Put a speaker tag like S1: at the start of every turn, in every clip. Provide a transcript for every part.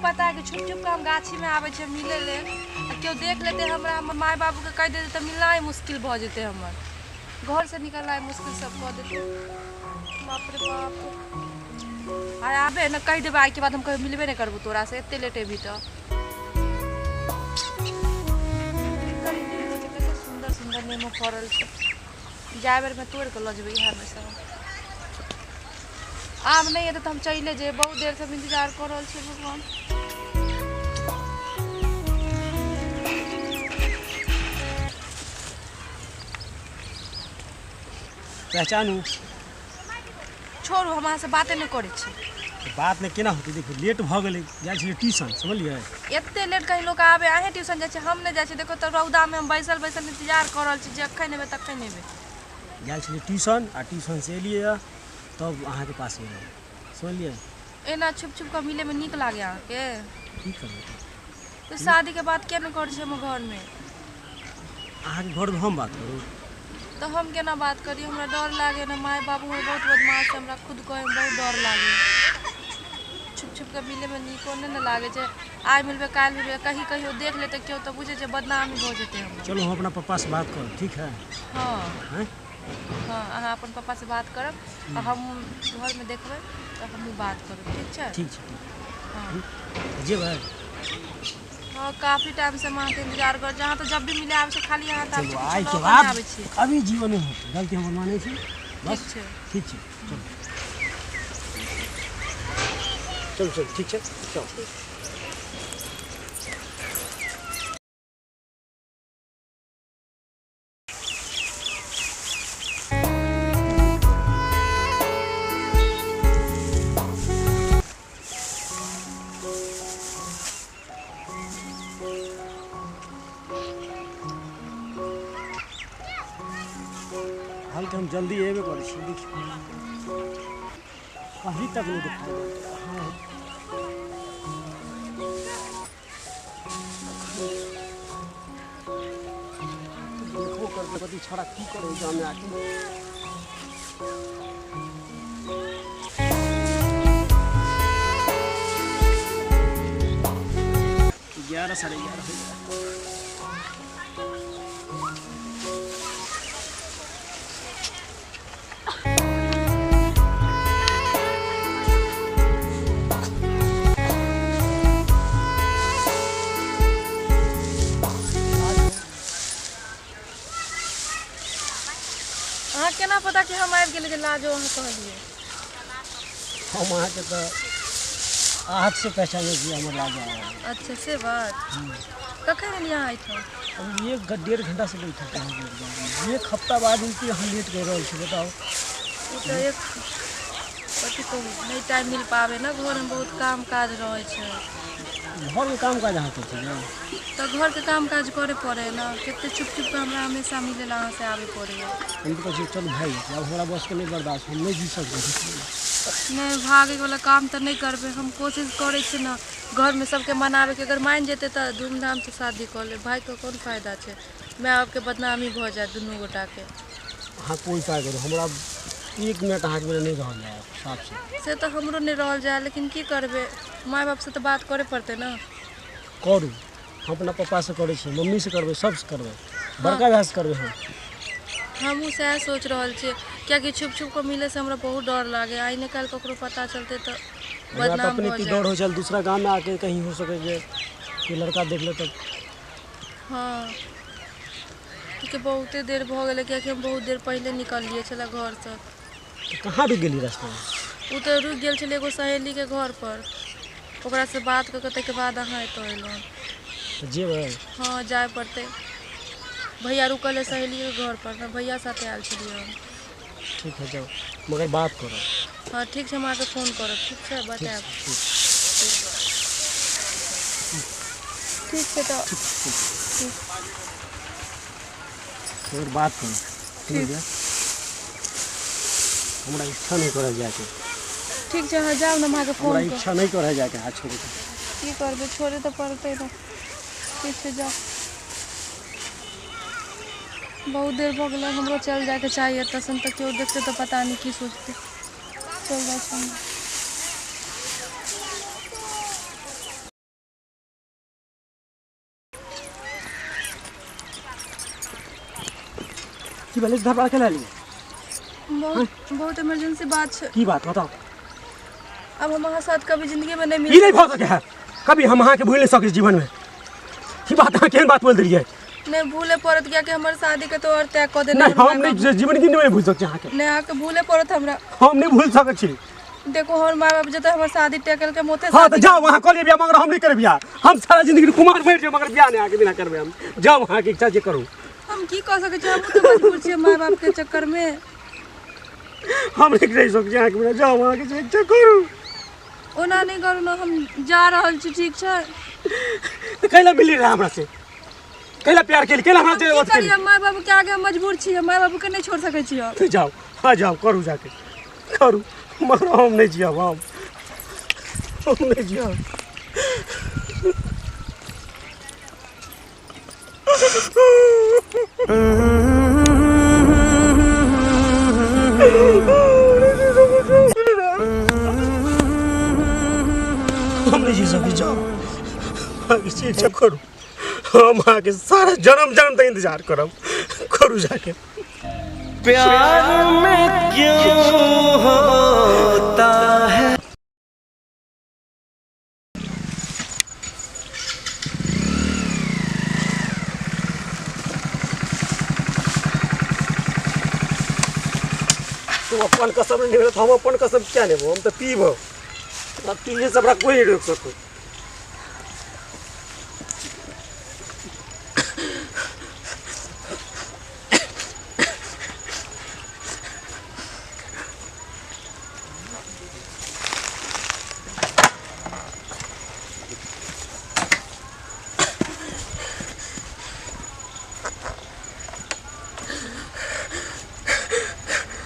S1: पता है कि छुप छुप के हम गाछी में आवे छे मिले ले क्यों देख लेते हमरा हम माय बाबू के कह देते तो मिलना ही मुश्किल भ जेते हमर घर से निकलना मुश्किल सब कह देते बाप रे बाप आय आबे न कह देबे आई के बाद हम कहीं मिलबे नहीं करबो तोरा से एते लेटे भी तो सुंदर सुंदर नेमो फरल छे जाय बेर में तोड़ के ल जेबे इहा में सब आम नहीं है तो हम चले जे बहुत देर से इंतजार कर रहे छे भगवान
S2: पहचानू
S1: छोड़ू हमारा से बातें नहीं करे छे
S2: बात नहीं केना होती देखो लेट भ गेले जाय छे ट्यूशन समझलिए
S1: एते लेट कहीं लोग आवे आहे ट्यूशन जाय छे हम नहीं जाय छे देखो तो रौदा में हम बैसल बैसल इंतजार कर रहल छी जे अखन नेबे तखन नेबे
S2: जाय छे ट्यूशन आ ट्यूशन से एलिए तब अहाँ के पास एलिए समझलिए
S1: एना छुप छुप के मिले में निक लागे अहाँ के
S2: की करबे
S1: तो शादी के बात केना कर छे हम घर में
S2: अहाँ के घर में हम बात करू
S1: तो हम केना बात करी हमरा डर लागे ना माय बाबू में बहुत बदमाश है हमरा खुद कहे में बहुत डर लागे छुप छुप के मिले में निको न लागे जे आज मिलबे काल मिलबे कहीं कहियो देख लेते क्यों तो बुझे जे बदनामी हो जेते हम
S2: चलो हम अपना पापा से बात करो ठीक है
S1: हां
S2: हैं
S1: हां अहाँ अपन पापा से बात करब और हम घर में देखबै तो हम बात करब ठीक है
S2: ठीक है
S1: हां
S2: जे भाई
S1: हां काफी टाइम से मां के इंतजार कर जहां तो जब भी मिले आवे से खाली यहां तक
S2: चलो आई के बाद अभी जीवन में होत गलती हम माने छी बस ठीक है चलो चल ठीक है चलो हम जल्दी एबे करै छी देखिए अभी तक नहीं दिखाई हाँ देखो करके पति छोड़ा की करे जाने आके 11 साढ़े 11 हो गया
S1: केना पता कि हम आबि गेलिए लाजो हम कहलिए
S2: हम अहाँ के तो हाथ से पहचाने की हमर लाज आया
S1: अच्छा से बात कखन यहाँ आई था
S2: अब 1.5 घंटा से बैठा था एक हफ्ता बाद उनकी हम लेट कर रहे थे बताओ
S1: तो एक कथी कहू नहीं टाइम मिल पावे ना घर में बहुत काम काज रहे छे
S2: घर में काम काज हाथ है
S1: तो घर के काम काज करे पड़े ना कितने चुप चुप के हमरा हमेशा मिले ला से आवे पड़े
S2: हम तो कहै चल भाई अब हमरा बस के नहीं बर्दाश्त हम नहीं जी सकते
S1: नहीं भागे वाला काम तो नहीं करबे हम कोशिश करे छे ना घर में सबके मनावे के अगर मान जेते तो धूमधाम से शादी कर ले भाई को कौन फायदा छे मैं आपके बदनामी भ जाए दुनू गोटा के
S2: हां कोई पाए करो हमरा 1 मिनट हाथ में नहीं रह जाए साफ
S1: से तो हमरो नहीं रह जाए लेकिन की करबे माय बाप से तो बात करे पड़ते ना
S2: करू हम अपना पापा से करे छी मम्मी से करबे सब से करबे बड़का भैंस करबे हम
S1: से सोच रहल छी क्या कि छुप छुप को मिले से हमरा बहुत डर लागे आई ने काल ककरो पता चलते तो बदनाम
S2: अपने की डर हो चल दूसरा गांव में आके कहीं हो सके जे कि लड़का देख ले तो
S1: हां कि बहुत देर भ गेले कि हम बहुत देर पहले निकल लिए छला घर से
S2: कहां रुक गेली रास्ता में
S1: उ तो रुक गेल छले एगो सहेली के घर पर ओकरा से बात क के के बाद अहाँ तो एलो
S2: जे भाई
S1: हां जाय पड़ते भैया रुकल है सहेली के घर पर ना भैया साथे आल छलिए हम
S2: ठीक है जाओ मगर बात करो
S1: हां ठीक है हम आके फोन करब ठीक है बताएब ठीक है तो
S2: और बात करो ठीक है हमरा इच्छा नहीं करे जाके
S1: ठीक छै अहाँ जाउ ने हम अहाँके
S2: हमरा
S1: फोन कर
S2: इच्छा नहीं करे जाके हाथ छोड़ के
S1: की करबै छोड़े तऽ पड़तै ने ठीक छै जाउ बहुत देर भऽ गेलै हमरो चल जाके चाही एतऽ सन तऽ केओ देखतै तऽ पता नहीं की सोचतै चल जाइ छी
S2: की भेलै धरबा के लिए
S1: बहुत इमरजेंसी बात छै
S2: की बात बताओ
S1: अब हम अहाँ साथ कभी जिंदगी में नहीं
S2: ई
S1: मिल
S2: नहीं भऽ सकै है कभी हम अहाँ के भूल नहीं सकै जीवन में की बात अहाँ केहन बात बोल देलियै
S1: नहीं भूले पड़त क्या कि हमारे शादी के तो और त्याग कर देने
S2: नहीं हम नहीं जीवन दिन में भूल सकते अहाँ के
S1: नहीं आके भूले पड़त हमरा
S2: हम नहीं भूल सकै छी
S1: देखो हमारे माँ बाप जब हमारे शादी टेकल के मोते
S2: हाँ तो जाओ वहाँ कर बिया मगर हम नहीं कर बिया हम सारा जिंदगी कुमार बैठ जाओ मगर बिया नहीं आके बिना करबे हम जाओ वहाँ के इच्छा जे करू
S1: हम की कह सके छी हम तो मजबूर छी माँ बाप के चक्कर में
S2: हम नहीं रह सकै छी अहाँ के बिना जाओ वहाँ के इच्छा करू
S1: ओना नहीं करू ना हम जा रहल छी ठीक छै
S2: तो कैला मिली रहा हमरा से कैला प्यार के लिए कैला हमरा से
S1: की करिए माँ बाप के आगे मजबूर छी माँ बाप के नहीं छोड़ सके छी
S2: तो जाओ हाँ जाओ करू जाके करू मगर हम नहीं जिया हम नहीं जिया हम नहीं जी सकते जाओ आगे से इच्छा करू हम आगे सारा जन्म जन्म तक इंतजार करब करू जाके
S3: प्यार में क्यों होता है
S2: तुम अपन कसम नहीं लेबे हम अपन कसम क्या लेबो हम तो पीब अब पीले से हमरा कोई नहीं रोक सको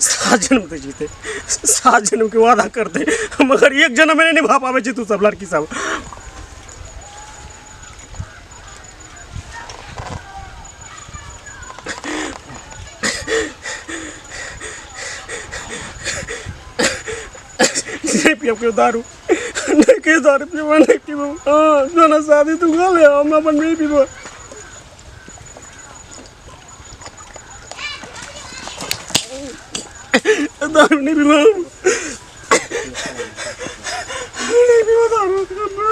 S2: सात जन्म तो जीते 7 जन्म के वादा करते मगर एक जन्म में नहीं निभा पावे छी तू सब लड़की सब नहीं पियो क्यों दारू नहीं के दारू पियो नहीं पियो हाँ जो ना शादी तू खा ले हम अपन नहीं पियो दारू नहीं पीवा नहीं पीवा दारू नहीं पीवा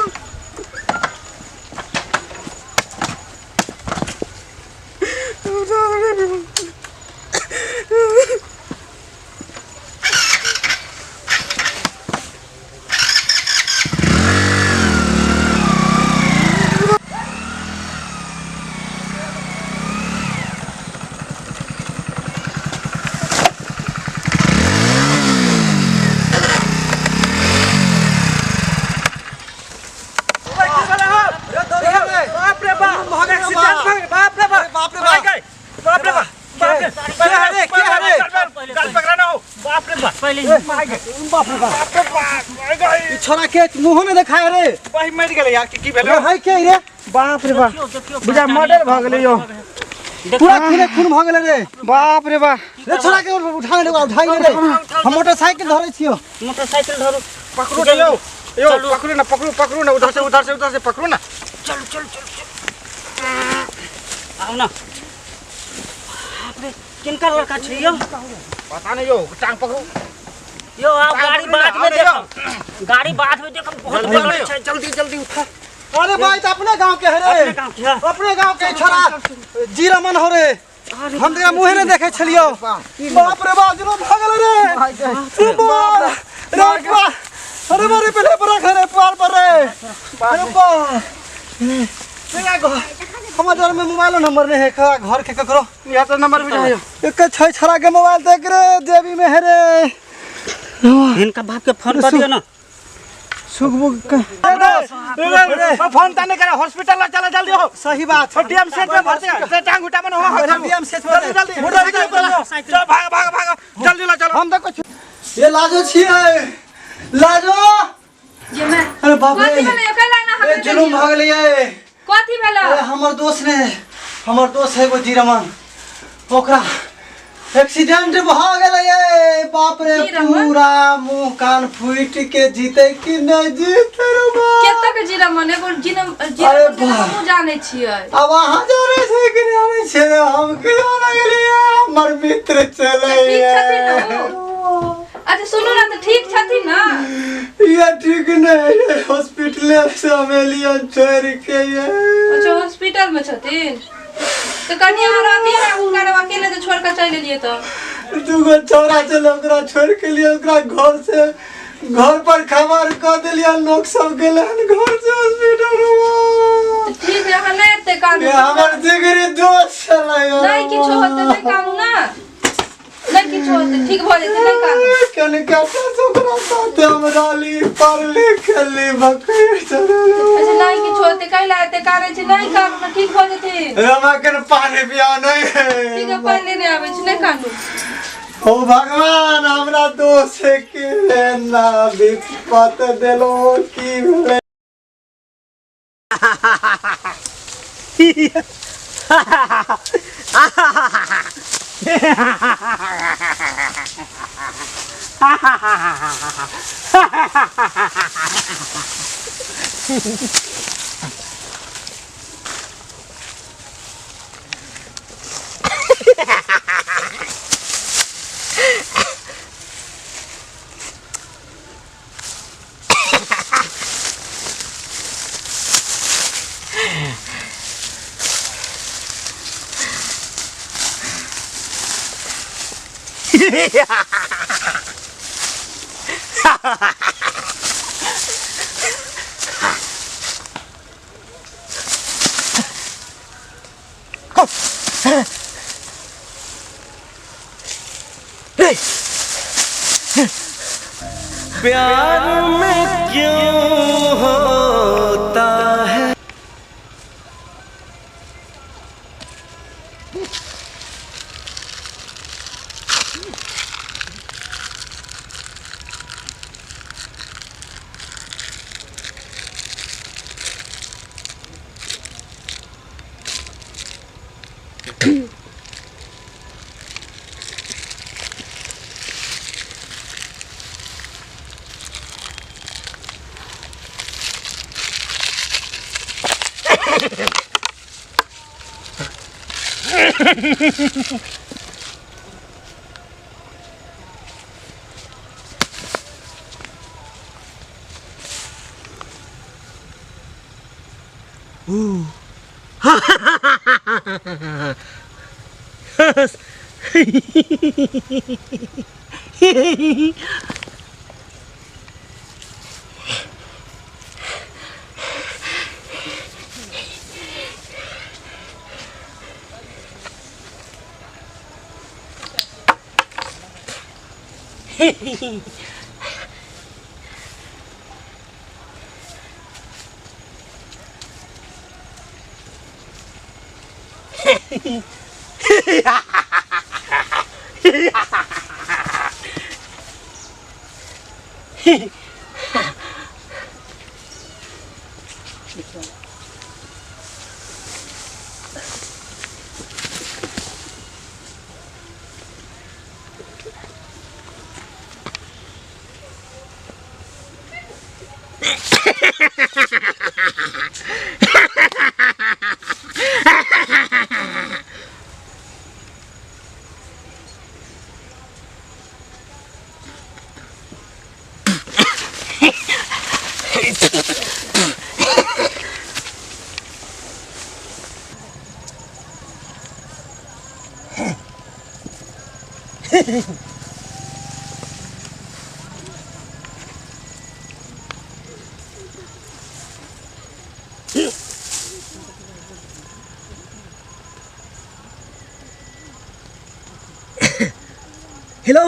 S3: छोरा के मुंह में देखा रे
S2: भाई मर गेले यार की भेले
S3: हाय के रे
S2: बाप रे बाप बुझा मर्डर भ गेले यो
S3: पूरा खून भ गेले रे
S2: बाप रे बाप
S3: रे छोरा के उठा ले रे हम मोटरसाइकिल धरै छियो
S4: मोटरसाइकिल धरू
S2: पकड़ो यो यो पकड़ो ना उधर से पकड़ो ना
S4: चल चल चल आओ ना आपने किनका लड़का छै यो
S2: पता नहीं यो टांग पकड़ो
S4: यो आओ गाड़ी बाद में देखो गाड़ी बाद में देखो बहुत बड़ा छै
S2: जल्दी उठा
S3: अरे भाई तो अपने गांव के है रे अपने गांव के छोरा जीरमन हो रे हम तेरा मुंह ने देखे छलियो बाप रे बाप जनो भागल रे मार रे बा अरे मारे पहले पर घरे पार पर रे अरे बा तेरा घर हमारे में मोबाइल नंबर नहीं है का घर के ककरो
S2: यहाँ तो नंबर भी नहीं है
S3: एक छै छोरा के मोबाइल देख रे देवी में है रे
S4: इनका बाप के फोन कर दियो ना
S3: सुख बुक
S2: फोन ताने करे हॉस्पिटल चला जल्दी हो।
S3: सही बात है।
S2: डीएम सेट में भर्ती है टांग उठा मन हो
S3: डीएम सेट में
S2: जल्दी जल्दी मोटरसाइकिल पर चल भाग भाग भाग जल्दी ला चलो।
S3: हम देखो ये लाजो छिए लाजो
S1: जे मैं
S3: अरे बाप रे
S1: कथी भेलै कैला ना
S3: ए जुलूम भाग लिये
S1: कथी भेलै
S3: अरे हमर दोस्त है वो जीरमन ओकरा एक्सीडेंट भ गेलै ये बाप रे
S1: जीरमन?
S3: पूरा मुंह कान फूट के जीते कि नहीं जीते रे बाप
S1: केतक जीरा मन एगो जीरा
S3: अरे
S1: जीरा
S3: वाह।
S1: हम जाने छियै
S3: अब अहाँ जाने छै कि नहीं जाने छै हम के लगलिए हमर मित्र चले
S1: ठीक छथिन ना ओ? अच्छा सुनू ना तो ठीक छथिन ना
S3: ये ठीक नहीं है हॉस्पिटल से अमेलियन छोड़ के ये
S1: अच्छा हॉस्पिटल में छथिन तो कनी अहाँ रहती ना उनका अकेले तो छोड़ कर चल गेलिए तो
S3: दूगो छोरा चले ओकरा छोड़ के लिए ओकरा घर पर खबर कर दिलिए लोग सब गेले घर से हॉस्पिटल
S1: ठीक है अहाँ नहीं एते कानू
S3: ये हमर जिगरी दोस्त चले
S1: नहीं किछो होते नहीं कानू ना नहीं किछो होते ठीक भ जेते नहीं कानू
S3: कने काटा ओकरा साथे हमरा ली पर लिखली बकरी चले
S1: अच्छा नहीं किछो होते कैला एते काने छै नहीं कानू ना ठीक भ जेते
S3: रमा के पानी पिया नहीं
S1: ठीक है पानी लेने आवे छै नहीं कानू
S3: ओ भगवान हमरा दोस्त के ना विपत देलो की भेले
S2: प्यार में क्यों होता है हेलो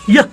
S2: या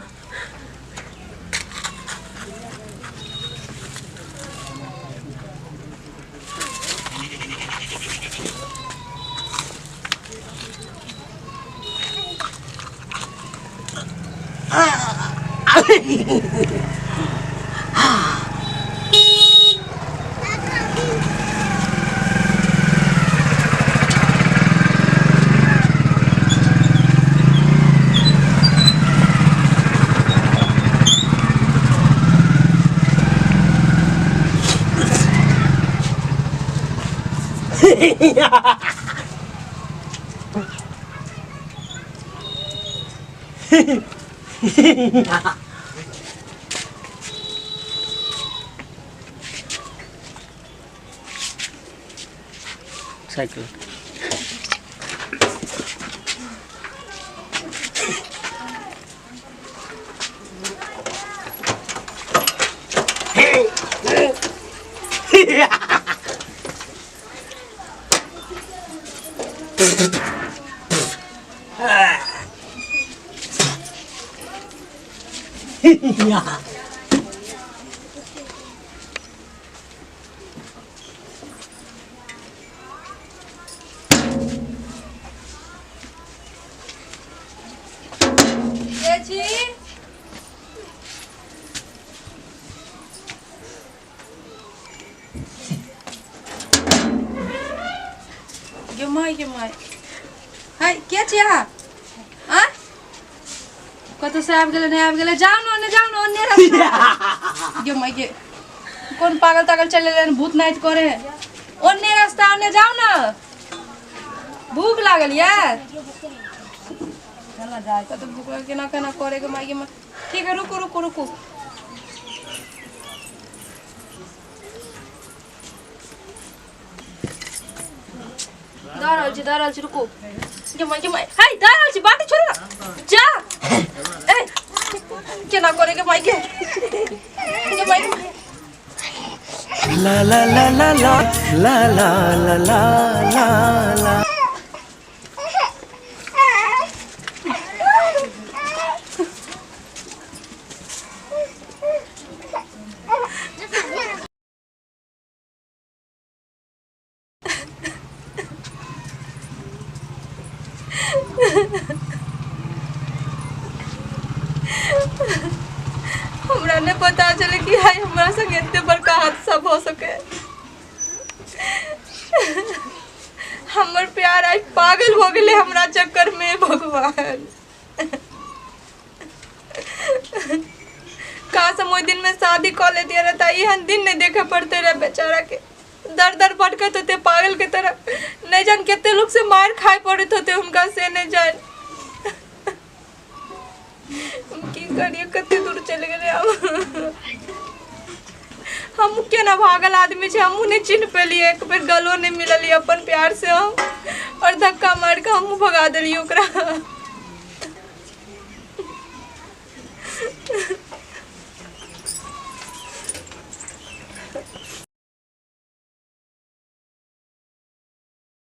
S2: cycle
S1: A ji gay my हाय क्या छिया आ कत से आबि गेले नहीं आबि गेले जाओ न ओन्ने रास्ता गे माय गे कौन पागल तागल चले ले भूत नाइट करे ओन्ने रास्ता ओन्ने जाओ न भूख लागल यार चला जाए तो भूख लगे केना केना करे गे माय गे ठीक है रुको दाराल छी रुको गे माय हाय दाराल छी बाटी छोड़ ना जा ए केना करे गे माय
S2: ला ला ला ला ला ला ला ला ला ला
S1: हमरा ने पता चले कि हाय हमरा संग एते बड़का हादसा भ सके हमर प्यार आज पागल हो गेले हमरा चक्कर में भगवान काश हम ओइ दिन में शादी कर लेती रहता एहन दिन नहीं देखे पड़ते रहे बेचारा के दर दर भटकत होते पागल के तरह नहीं जान केते लोग से मार खाए पड़त होते उनका से नहीं जान की करिए कते दूर चले गए अब हम केना भागल आदमी छे हमू नहीं चिन्ह पेलिए एक बेर गलो नहीं मिललिए अपन प्यार से हम और धक्का मार के हमू भगा देलिए ओकरा।